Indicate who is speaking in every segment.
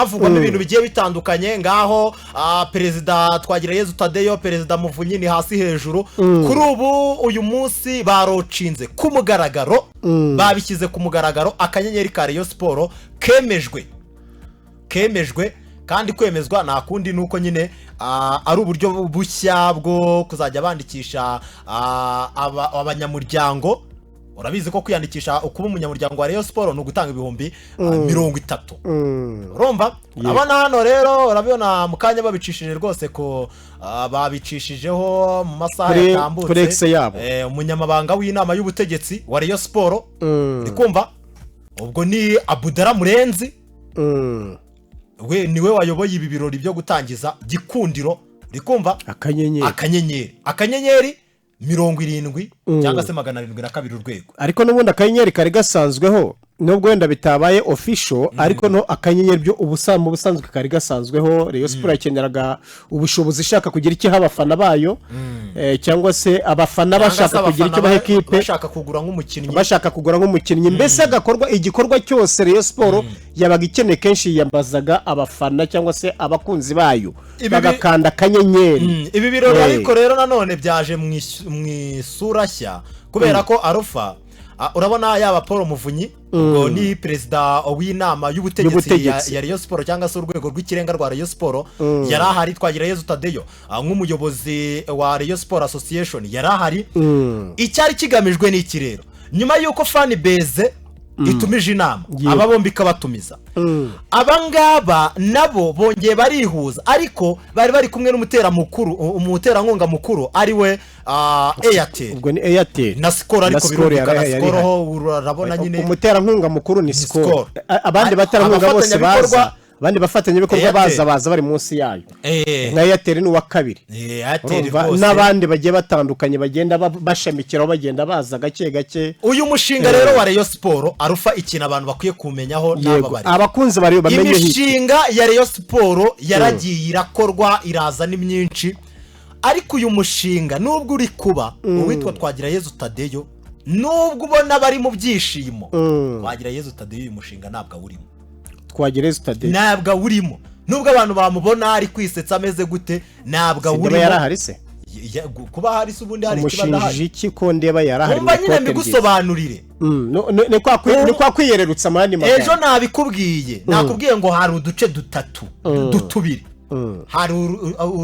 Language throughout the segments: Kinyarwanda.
Speaker 1: havugwamo ibintu bigiye bitandukanye ngaho perezida Twagirayezu Tadeyo, perezida Muvunyi ni hasi hejuru. Kuri ubu uyu munsi barocinze ku mugaragaro, babishyize ku mugaragaro akanyenyeri ka Rayon Sport kemejwe kandi kwemezwa nta kundi nuko nyine ari uburyo bushya bwo kuzajya bandikisha abanyamuryango. Urabizi ko kwiyandikisha ukuba umunyamuryango wa Rayon Sport no gutanga ibihumbi 30. Urumva abana hano rero urabibona mukanya babicishije rwose ko babicishijeho mu masaha yatambutse umunyamabanga w'inama y'ubutegetsi wa Rayon Sport ndikumva ubwo ni Abudara Murenzi we niwe wayoboye ibi birori byo gutangiza Gikundiro ndikumva akanyenyeri 70 cyangwa se 772 urwego.
Speaker 2: Ariko n'ubundi akanyenyeri kari gasanzweho nubwo wenda bitabaye official ariko no akanyenyeri byo ubusanzwe kari gasanzweho. Rayon Sport yakeneraga ubushobozi ishaka kugira iki habafana bayo cyangwa se abafana bashaka kugira icyo bahekipe bashaka kugura nk'umukinnyi mbese agakorwa igikorwa cyose Rayon Sport yabaga ikeneye kenshi yambazaga abafana cyangwa se abakunzi bayo bagakanda akanyenyeri.
Speaker 1: Ibi birori ariko rero nanone byaje mu isura shya kubera ko Alpha urabona yaba Paul Muvunyi ngo ni perezida w'inama y'ubutegetsi ya Rayon Sport cyangwa se urwego rw'ikirenga rwa Rayon Sport yarahari. Twagirayezu Tadeyo nk'umuyobozi wa Rayon Sport Association yarahari. Icyari kigamijwe n'iki rero nyuma yuko fan base itumije inama aba bombi kabatumiza abangaba nabo bongeye barihuza ariko bari kumwe umuterankunga mukuru ari we Airtel.
Speaker 2: Ubwo ni Airtel
Speaker 1: na Skol ariko birumvikana Skol ho urabona nyine
Speaker 2: umuterankunga mukuru ni Skol. Abandi baterankunga bose baza abandi bafatanya bikorwa baza bari munsi yayo nka Airtel ni wa kabiri n'abandi bagiye batandukanye bagenda bashamikiraho bagenda baza gake.
Speaker 1: Uyu mushinga rero wa Rayon Sport Alpha ikintu abantu bakwiye kumenyaho n'ababari
Speaker 2: abakunzi bari bamenye
Speaker 1: imishinga ya Rayon Sport yaragiye irakorwa iraza ni myinshi ariko uyu mushinga nubwo uri kuba uwitwa Twagirayezu Tadeyo nubwo ubona bari mu byishimo Twagirayezu Tadeyo uyu mushinga ntabwo urimo
Speaker 2: Twagirayezu Tadeyo
Speaker 1: ntabwo urimo nubwo abantu bamubona ari kwisetsa ameze gute ntabwo urimo
Speaker 2: yarahari se
Speaker 1: kuba hari se ubundi hari
Speaker 2: umushinjije iki ko ndeba yarahari
Speaker 1: umva nyine mbigusobanurire
Speaker 2: ni kwa kwiyererutsa amandi
Speaker 1: magana ejo nakubwiye ngo hari uduce dutubiri hari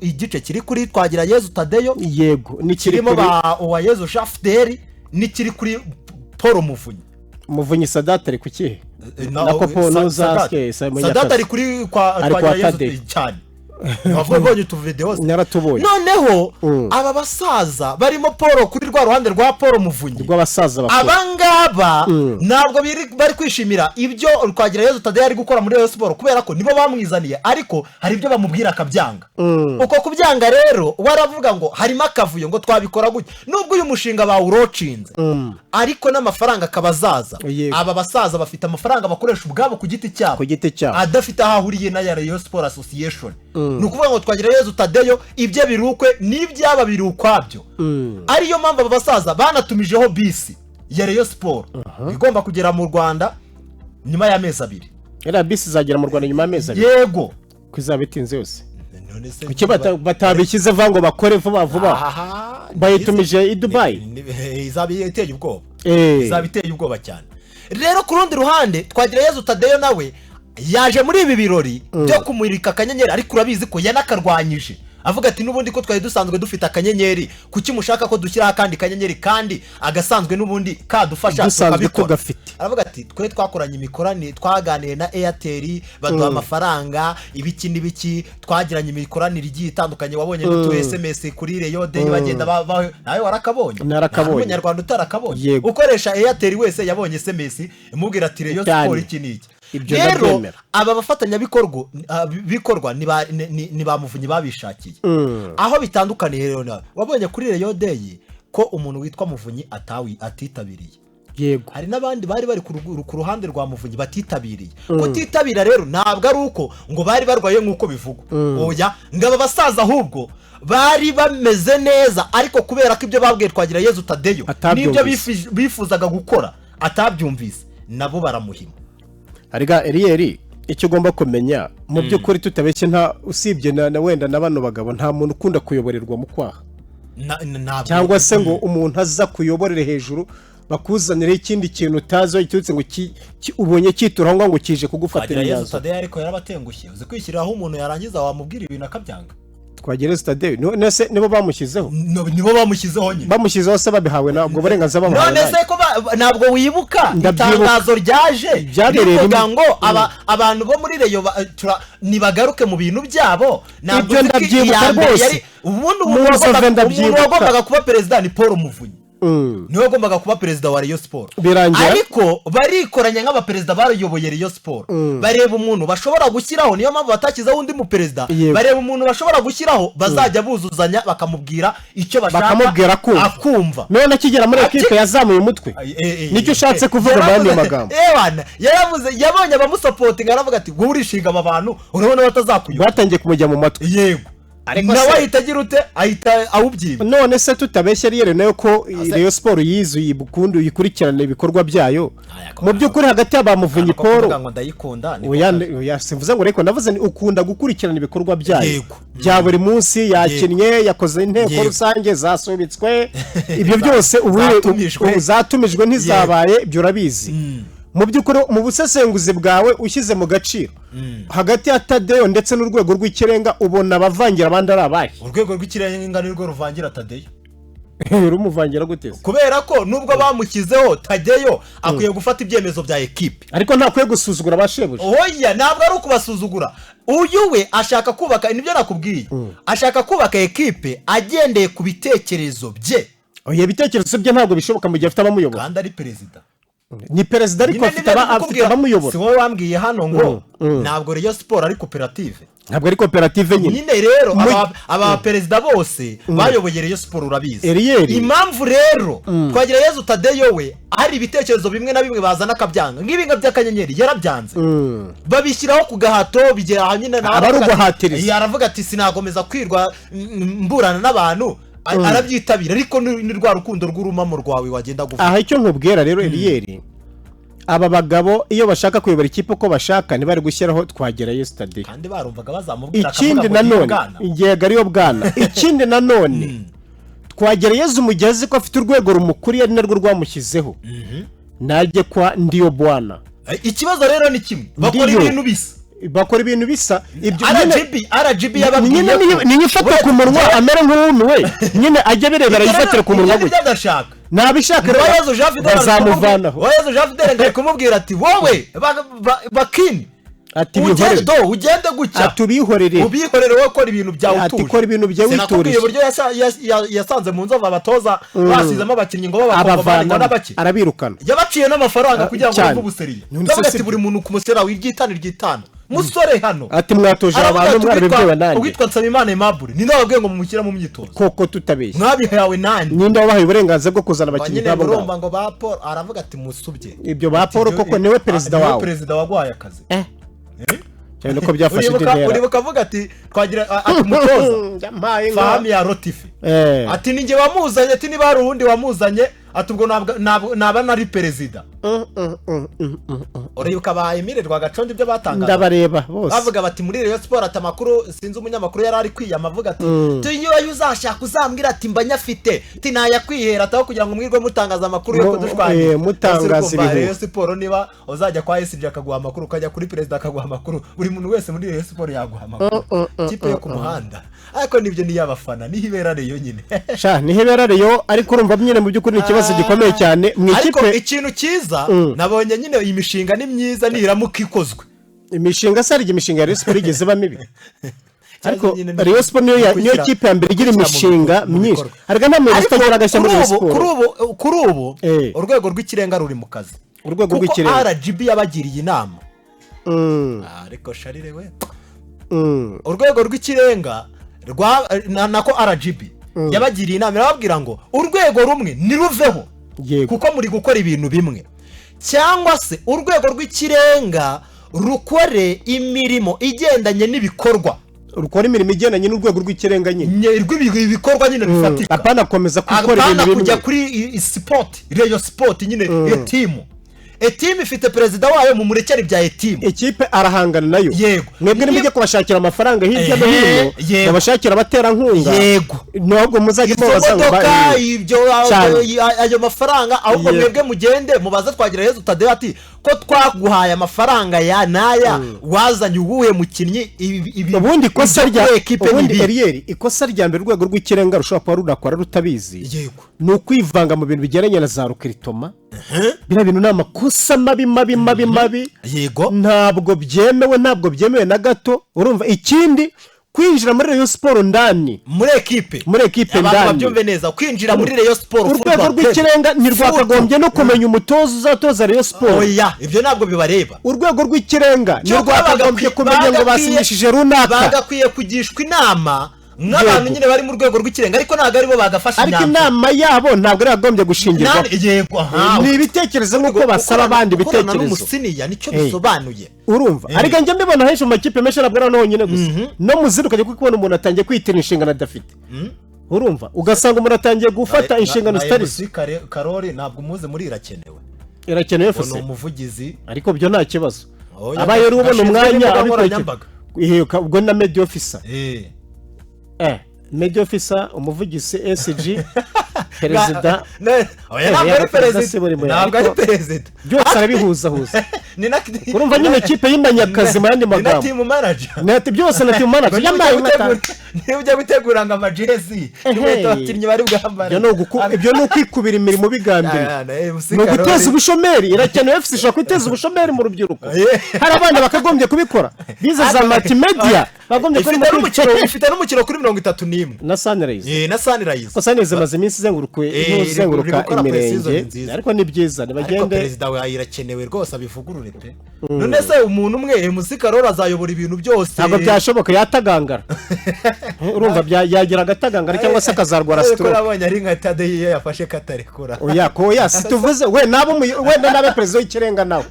Speaker 1: igice kiri kuri Twagirayezu Tadeyo
Speaker 2: yego ni
Speaker 1: kirimo ba Uwayezu Shafderi ni kiri kuri Paul
Speaker 2: Muvunyi Sadat ari kukihe
Speaker 1: nako
Speaker 2: Paul Zaske
Speaker 1: Sadat ari kuri Twagirayezu cyane bavuye tu videos
Speaker 2: naratubonye
Speaker 1: noneho aba basaza barimo Paul kuri rwa ruhande rwa Paul Muvunyi
Speaker 2: rw'abasaza bakora
Speaker 1: abangaba ntabwo bari kwishimira ibyo Twagirayezu Tadeyo ari gukora muri Rayon Sport kubera ko nibo bamwizaniye ariko hari ibyo bamubwira akabyanga uko kubyanga rero waravuga ngo harimo akavuyo ngo twabikora gutya nubwo uyu mushinga bawurocinze ariko n'amafaranga kabazaza aba basaza bafite amafaranga bakoresha ubwabo ku giti cyabo adafite aho ahuriye na Rayon Sport Association. Nukuvuga ngo Twagirayezu Tadeyo ibyo birukwe n'ibyaba birukwabyo ariyo mpamvu aba basaza banatumijeho bisi ya Rayon Sport igomba kugera mu Rwanda nyuma y'amezi 2.
Speaker 2: Era bisi zagera mu Rwanda nyuma y'amezi 2
Speaker 1: yego
Speaker 2: kwizabitinze yose kuki batabikize vango bakore vuba bayitumije i Dubai
Speaker 1: izabiteye ubwoba cyane. Rero ku rundi ruhande Twagirayezu Tadeyo nawe yaje muri ibi birori byo kumurika akanyenyeri ariko urabizi ko yanakarwanyije avuga ati nubundi ko twari dusanzwe dufite akanyenyeri kuki mushaka ko dushyira kandi kanyenyeri kandi agasanzwe nubundi kadufasha
Speaker 2: tukabikora.
Speaker 1: Aravuga ati twe twakoranye imikorane twaganiriye na Airtel baduha amafaranga ibiki twagiranye imikoranire igiye itandukanye wabonye n'utu SMS kuri Rayon Day bagenda nawe warakabonye Umunyarwanda utarakabonye ukoresha Airtel wese yabonye SMS imubwira ati Rayon Sport iki niki. Rero aba bafatanya bikorwa ni ba Muvunyi babishakiye aho bitandukaniye rero wabonye kuri Rayon Day ko umuntu witwa Muvunyi atitabiriye
Speaker 2: yego
Speaker 1: hari nabandi bari ku ruhande rwa Muvunyi batitabiriye kutitabira rero ntabwo ari uko ngo bari barwaye nkuko bivugwa oya ngaba basaza ahubwo bari bameze neza ariko kubera ko ibyo babwiye Twagirayezu Tadeyo nibyo bifuzaga gukora atabyumvise nabo baramuhima.
Speaker 2: Ariga Elieri icyo ugomba kumenya mu by'ukuri tutabeshye nta usibye na wenda na bano bagabo nta muntu ukunda kuyoborerwa mu kwaha cyangwa se ngo umuntu aza kuyoborere hejuru bakuzanira ikindi kintu utazi iturutse ngo ubonye cyituraho ngo kije kugufatira
Speaker 1: Yesu Tadeo ariko yarabatengushye uzi kwishyiraho umuntu yarangiza wamubwira ibintu akabyanga
Speaker 2: Yesu Tadeo none se nibo bamushyizeho
Speaker 1: nyine
Speaker 2: bamushyizeho se babihawe ntabwo burenganzira bamuhawe
Speaker 1: none se ko ntabwo wibuka itangazo ryaje rivuga ngo abantu bo muri Reyo nibagaruke mu bintu byabo
Speaker 2: ibyo ndabyibuka rwose
Speaker 1: ubundi wagombaga kuba perezida ni Paul Muvunyi niwe agombaga kuba perezida wa Rayon Sport ariko barikoranya nk'abaperezida barayoboye Rayon Sport bareba umuntu bashobora gushyiraho niyo mpamvu batakizaho undi mu perezida bareba umuntu bashobora gushyiraho bazajya buzuzanya bakamubwira icyo bashaka akumva
Speaker 2: none akigera muri equipe yazamuye umutwe nicyo ushatse kuvuga bandi magambo
Speaker 1: yaravuze yabonye abamusapotinga aravuga ati wowe urishinga aba bantu urabona batazakuyoba
Speaker 2: batangiye kumujya mu matwi
Speaker 1: yego nawe ahita agira ute ahita awubyiba
Speaker 2: none se tutabeshya rero nayo ko Rayon Sport yizuye bukundu yikurikirana ibikorwa byayo mu by'ukuri hagati y'abamuvunyi Paul
Speaker 1: ngo ndayikunda
Speaker 2: oya simvuze ngo ariko navuze ni ukunda gukurikirana ibikorwa byayo bya buri munsi yakinnye yakoze inteko rusange zasubitswe ibyo byose ubu zatumijwe ntizabaye ibyo urabizi mu by'ukuri mu busesenguzi bwawe ushyize mu gaciro hagati ya Tadeo ndetse n'urwego rw'ikirenga ubona abavangira abandi ari abahe
Speaker 1: urwego rw'ikirenga nirwo ruvangira Tadeo
Speaker 2: rumuvangira guteze
Speaker 1: kubera ko nubwo bamukizeho Tadeo akwiye gufata ibyemezo bya equipe
Speaker 2: ariko ntakwiye gusuzugura abashebuje
Speaker 1: oya ntabwo ari ukubasuzugura uyu we ashaka kubaka nibyo nakubwiye ashaka kubaka equipe agendeye ku bitekerezo bye
Speaker 2: oya ibitekerezo bye ntabwo bishoboka mu gihe afite abamuyobora
Speaker 1: kandi ari perezida
Speaker 2: ni perezida ariko afite abamuyobora
Speaker 1: si wowe wambwiye hano ngo ntabwo Rayon Sport ari koperative
Speaker 2: ntabwo ari koperative
Speaker 1: nyine rero aba perezida bose bayoboye Rayon Sport urabizi impamvu rero twagira Yesu Tadeo we hari ibitekerezo bimwe na bimwe bazana akabyanga nk'ibinga by'akanyenyeri yarabyanze babishyiraho ku gahato bigera nyine aravuga ati sinagomeza kwirwa mburana n'abantu arabyitabira ariko ni rwa rukundo rw'urumamo rwawe wagenda gufa
Speaker 2: aha icyo nkubwira rero Eliel aba bagabo iyo bashaka kuyobora ikipe uko bashaka ntibari gushyiraho Twagira Yesu Tadeo
Speaker 1: kandi barumvaga bazamubwira
Speaker 2: ikindi nanone ingega ariyo bwana ikindi nanone Twagira Yesu mugezi ko afite urwego rumukuriye ari narwo rwamushyizeho najye kwa ndiyo bwana
Speaker 1: ikibazo rero ni kimwe bakora ibintu bisa
Speaker 2: ibyo
Speaker 1: RGB yababwiye
Speaker 2: ni nyifata ku munwa amera nk'uwumiwe nyine ajya birebera yifatira ku munwa gutya nabishaka
Speaker 1: rero bazamuvanaho Yesu Jean Fidel ngari kumubwira ati wowe bakini
Speaker 2: ati
Speaker 1: ugende gutya
Speaker 2: ubihorere
Speaker 1: wowe kora ibintu byawe utuje
Speaker 2: ati kora ibintu byawe
Speaker 1: utuje uburyo yasanze mu nzova abatoza basizemo abakinnyi ngo babakobwa n'abaki
Speaker 2: arabirukana
Speaker 1: yabaciye n'amafaranga kugira ngo bumve ubuseriye ndavuga ati buri muntu ku musera w'igitano musore hano
Speaker 2: ati mwatoje abantu mwarabivuga nanjye
Speaker 1: ugitwa Nsabimana Aimable ni ndababwiye ngo mumukira mu myitozo
Speaker 2: koko tutabeshye
Speaker 1: mwabihawe nanjye
Speaker 2: ninde wabahaye uburenganzira bwo kuzana abakinnyi
Speaker 1: babo urumva ngo ba Paul aravuga ati musubye
Speaker 2: ibyo ba Paul koko niwe perezida wawe
Speaker 1: perezida wagwaye akazi
Speaker 2: cyane ko byafashe intera
Speaker 1: uribuka avuga ati Twagira ati mutoza Fahami ya Rotifi ati ninjye wamuzanye ati niba hari uwundi wamuzanye ati ubwo naba nari perezida uribuka ba Emile Rwagacondo ibyo batangaza
Speaker 2: ndabareba bose
Speaker 1: bavuga bati muri Rayon Sport ati amakuru sinzi umunyamakuru yari ari kwiyama avuga ati tuyiwe uzashaka uzambwira ati mbanyafite ati nayakwihera ataho kugira ngo mwirwe mutangaza amakuru yo kudushwanya
Speaker 2: mutangaza
Speaker 1: ibintu Rayon Sport niba uzaja kwa SG akaguha amakuru ukajya kuri perezida akaguha amakuru buri muntu wese muri Rayon Sport yaguha amakuru kipe yo ku muhanda ariko nibyo ni yabafana ni hibera Rayon nyine
Speaker 2: ni hibera Rayon ariko urumva nyine mu by'ukuri ikibazo gikomeye cyane mu ikipe
Speaker 1: ariko ikintu cyiza nabonye nyine iyi mishinga ni myiza niramuka ikozwe
Speaker 2: imishinga sarije imishinga ya Rayon Sport igeze bamwe ariko Rayon Sport niyo kipe ya mbere igira imishinga myinshi harga nta muntu utagira agashya muri Rayon Sport
Speaker 1: kuri ubu urwego rw'ikirenga ruri mu kazi
Speaker 2: urwego rw'ikirenga
Speaker 1: RGB yabagiriye inama ariko sharire we urwego rw'ikirenga nako RGB yabagiriye inama irababwira ngo urwego rumwe niruveho kuko muri gukora ibintu bimwe cyangwa se urwego rw'ikirenga rukore imirimo igendanye n'ibikorwa
Speaker 2: rukora imirimo igendanye n'urwego rw'ikirenga nyine
Speaker 1: ibikorwa nyine bifatika
Speaker 2: apana komeza gukora ibintu bimwe
Speaker 1: kujya kuri sport Rayon Sport nyine iyo timu etimu ifite perezida wayo mu murekere bya etimu,
Speaker 2: ikipe arahangana nayo.
Speaker 1: Yego.
Speaker 2: Mwebwe nimujye kubashakira amafaranga hirya no hino,
Speaker 1: Yego.
Speaker 2: babashakira abaterankunga.
Speaker 1: Yego.
Speaker 2: Ntabwo muzajya mubaza ngo
Speaker 1: modoka ibyo ayo mafaranga, ahubwo mwebwe mugende mubaze Twagirayezu Tadeo ati ko twaguhaye amafaranga ya naya wazanye uwuhe mukinnyi
Speaker 2: ubundi ikosa rya ubundi Erieri ikosa rya mbere urwego rw'ikirenga rushobora kuba runakora rutabizi.
Speaker 1: Yego.
Speaker 2: Ni ukwivanga mu bintu bigeranye na za rukiritoma. Biriya bintu ni amakosa mabi.
Speaker 1: Yego.
Speaker 2: Ntabwo byemewe na gato. Urumva ikindi kwinjira muri Rayon Sport ndani
Speaker 1: muri ekipe
Speaker 2: ndani
Speaker 1: abantu babyumve neza, kwinjira muri Rayon Sport
Speaker 2: urwego rw'ikirenga ni rwakagombye no kumenya umutoza uzatoza Rayon Sport.
Speaker 1: Oya, ibyo ntabwo bibareba.
Speaker 2: Urwego rw'ikirenga ni rwakagombye kumenya ngo basinyishije runaka,
Speaker 1: bagakwiye kugishwa inama nk'abantu nyine bari mu rwego rw'ikirenga, ariko ntabwo aribo bagafasha
Speaker 2: ariko inama yabo ntabwo ari yagombye gushingirwa.
Speaker 1: Yego,
Speaker 2: ni ibitekerezo nk'uko basaba abandi bitekerezo
Speaker 1: n'umusiniya nicyo bisobanuye.
Speaker 2: Urumva ariko njye mbibona henshi mu makipe menshi ntabwo ari naho nyine gusa no muzira ukajya kubona umuntu atangiye kwitira inshingano adafite. Urumva ugasanga umuntu atangiye gufata inshingano zitari
Speaker 1: Karori ntabwo umuze muri
Speaker 2: irakenewe fose
Speaker 1: ni umuvugizi,
Speaker 2: ariko byo nta kibazo abaye rero ubona umwanya ubwo na media officer media officer, umuvugizi, SG, perezida.
Speaker 1: Ntabwo ari perezida,
Speaker 2: byose arabihuza. Urumva nyine ikipe y'imanyakazi mu yandi magambo,
Speaker 1: na team manager,
Speaker 2: byose na team manager.
Speaker 1: Niba ujya gutegura ngo amajezi n'ibyo abakinnyi bari bwambara,
Speaker 2: ibyo ni ukwikubira imirimo bigambira, ni uguteza ubushomeri. Irakenewe FC ishobora kwiteza ubushomeri mu rubyiruko. Hari abana bakagombye kubikora bize za multimedia, bagombye
Speaker 1: ifite n'umukino kuri 31
Speaker 2: na Sunrise.
Speaker 1: Na Sunrise
Speaker 2: ko Sunrise maze iminsi izenguruka imirenge, ariko ni byiza nibagende.
Speaker 1: Perezida we irakenewe rwose abivugurure pe. None se umuntu umwe MC Karori azayobora ibintu byose?
Speaker 2: Ntabwo byashoboka, yatagangara. Urumva yagira agatagangara cyangwa se akazarwara stroke.
Speaker 1: Urabonye ari nka Tadeo yafashe katarekura.
Speaker 2: Oya situvuze we wenda nabe perezida w'ikirenga nawe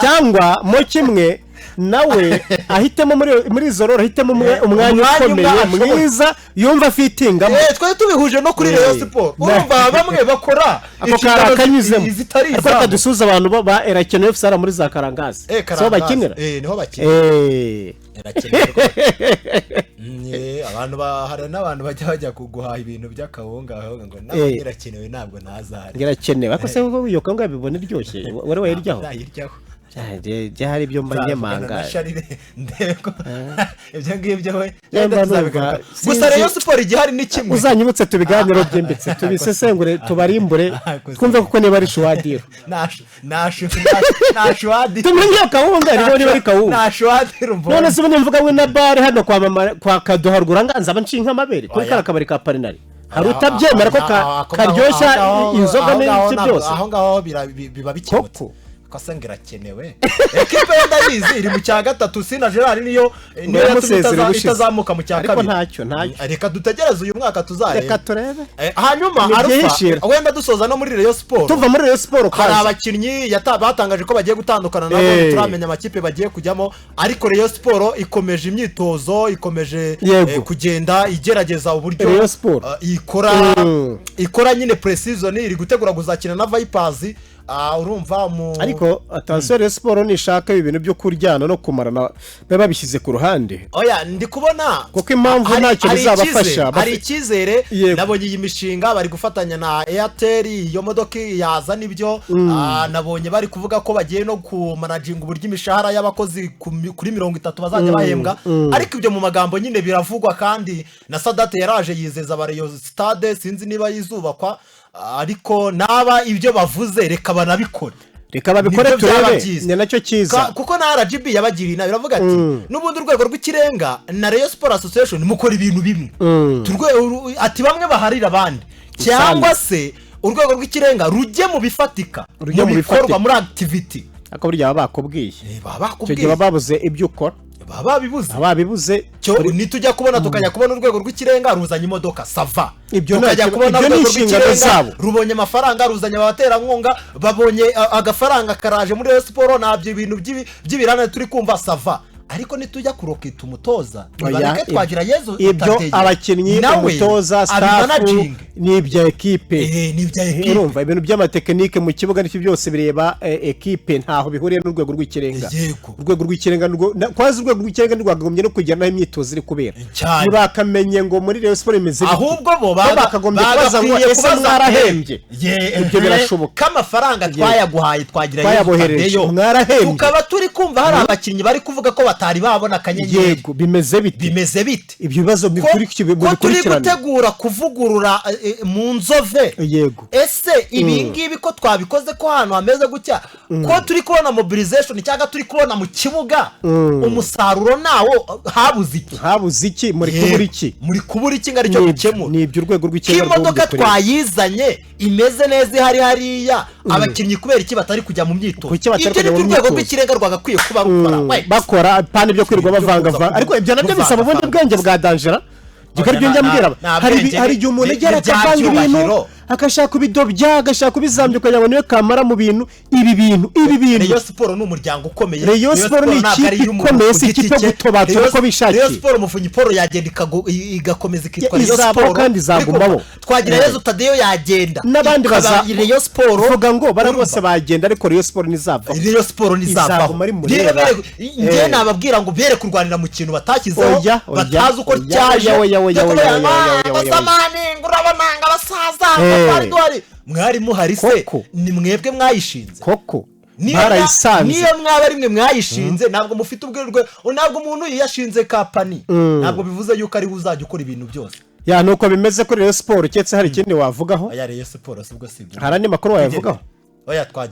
Speaker 2: cyangwa mo kimwe nawe ahitemo muri izo roro, ahitemo umwanya ukomeye mwiza yumva afitingamo.
Speaker 1: Twe tubihuje no kuri Rayon Sport. Urumva bamwe bakora
Speaker 2: ako karakanyuzemo, ariko kadusuza abantu ba Irakenewe FC muri za Karangazi so bakinira
Speaker 1: niho bakinira abantu hari n'abantu bajya kuguha ibintu by'akawunga ngo nawe Irakenewe ntabwo ntazahari.
Speaker 2: Irakenewe ariko se wowe iyo kawunga bibone iryoshye wari wayiryaho hari ibyo mbanyemanga
Speaker 1: ndeko ibyo ngibyo we gusa Rayon Sport igihari ni kimwe.
Speaker 2: Uzanyibutse tubiganiro byimbitse tubisesengure tubarimbure twumve kuko niba ari Shwadiro
Speaker 1: na Shwadiro
Speaker 2: tumenye kawunga niba ari kawunga
Speaker 1: na Shwadiro mvuga.
Speaker 2: None se ubundi mvuga we na bare hano kwa Kadoharugura nganza banshinka amabere kuri karakabari ka Parinari hari utabyemera ko karyoshya inzoga n'iki byose
Speaker 1: aho ngaho biba bikimutse kasanga Irakenewe. Ekipe ndayizi iri mu cya gatatu, Sina Gerard niyo itazamuka mu cya kabiri.
Speaker 2: Ariko ntacyo
Speaker 1: reka dutegereze uyu mwaka tuzareba,
Speaker 2: reka turebe.
Speaker 1: Hanyuma wenda dusoza no muri Rayon Sport,
Speaker 2: tuva muri Rayon Sport
Speaker 1: hari abakinnyi batangaje ko bagiye gutandukana nabo, turamenya amakipe bagiye kujyamo, ariko Rayon Sport ikomeje imyitozo, ikomeje kugenda igerageza uburyo ikora nyine pre-season, iri gutegura kuzakina na Vipers. Urumva
Speaker 2: ariko attention Rayon Sport nishaka ibintu byo kuryana no kumarana baba bishyize ku ruhande.
Speaker 1: Oya ndi kubona
Speaker 2: kuko impamvu ntacyo bizabafasha,
Speaker 1: hari ikizere. Nabonye iyi mishinga bari gufatanya na Airtel, iyo modoka yaza nibyo. Nabonye bari kuvuga ko bagiye no kumanaginga uburyo imishahara y'abakozi kuri 30 bazajya bahembwa, ariko ibyo mu magambo nyine biravugwa, kandi na Sadate yaraje yizeza Rayon Stade, sinzi niba yizubakwa, ariko naba ibyo bavuze reka banabikora,
Speaker 2: reka babikore turebe ni nacyo cyiza.
Speaker 1: Kuko na RGB yabagiriye nabi, biravuga ati n'ubundi urwego rw'ikirenga na Rayon Sport Association mukora ibintu bimwe, ati bamwe baharira abandi, cyangwa se urwego rw'ikirenga rujye mu bifatika, mu bikorwa, muri activity.
Speaker 2: Ako burya bakubwiye cyo gihe babuze ibyo ukora, babibuze
Speaker 1: nitujya kubona tukajya kubona urwego rw'ikirenga ruzanye imodoka sava,
Speaker 2: tukajya
Speaker 1: kubona urwego rw'ikirenga rubonye amafaranga, ruzanye abaterankunga, babonye agafaranga karaje muri Rayon Sport, nabyo ibintu by'ibirane turi kumva sava. ariko nitujya kurokita umutoza
Speaker 2: Oya,
Speaker 1: nibareke twagira Yezu
Speaker 2: ibyo abakinnyi umutoza staff n'ibya ekipe urumva ibintu by'amatekinike mu kibuga n'icyo byose bireba ekipe ntaho bihuriye n'urwego rw'ikirenga urwego rw'ikirenga kwazi urwego rw'ikirenga rwagombye no kugira naho imyitozo iri kubera ntibakamenye ngo muri Rayon Sport imeze
Speaker 1: ahubwo bo
Speaker 2: bakagombye kubaza ngo ese mwarahembye ibyo birashoboka
Speaker 1: k'amafaranga twayaguhaye twagira
Speaker 2: Yezu mwarahembye
Speaker 1: tukaba turi kumva hari abakinnyi bari kuvuga ko batari babona akanyenyeri
Speaker 2: yego bimeze bite ibyo bibazo
Speaker 1: ko turi gutegura kuvugurura mu nzove
Speaker 2: yego
Speaker 1: ese ibi ngibi ko twabikoze ko hano hameze gutya ko turi kubona mobilization cyangwa turi kubona mu kibuga umusaruro nawo habuze iki muri kubura iki ngari cyo gukemura
Speaker 2: ni ibyo urwego rw'ikirenga
Speaker 1: imodoka twayizanye imeze neza ihari hariya abakinnyi kubera iki batari kujya mu myitozo ibyo ni urwego rw'ikirenga rwagakwiye kuba
Speaker 2: bakora pani byo kwirirwa bavanga ariko ibyo nabyo bisaba ubundi bwenge bwa danjera gikaryo njya mbwira hari igihe umuntu agera akavanga ibintu akashaka kubidobya agashaka kubizambya kugira ngo niwe kamara mu bintu ibi bintu
Speaker 1: Rayon Sport ni umuryango ukomeye
Speaker 2: Rayon Sport ni ikipe ikomeye si ikipe gutobatura uko bishakiye
Speaker 1: Rayon Sport umufunyi Paul yagenda igakomeza ikitwa Rayon
Speaker 2: Sport kandi izagumbaho
Speaker 1: twagira Yezu Tadeyo yagenda
Speaker 2: n'abandi baza
Speaker 1: Rayon Sport
Speaker 2: uvuga ngo bara bose bagenda ariko Rayon Sport nizava
Speaker 1: Rayon Sport nizava ngiye nababwira ngo bere kurwanira mu kintu batakizeho batazi uko cyaje basamani ngurabona ngabasaza mwari muhari se ni mwebwe mwayishinze
Speaker 2: koko
Speaker 1: niyo mwaba ari mwe mwayishinze ntabwo mufite ubwirwe ntabwo umuntu yiyashinze kapani ntabwo bivuze yuko ari uzajya ukora ibintu byose
Speaker 2: ya nuko bimeze kuri Rayon Sport cyetse hari ikindi wavugaho
Speaker 1: aya Rayon Sport sibwo
Speaker 2: hari andi makuru wayavugaho
Speaker 1: oya twagiye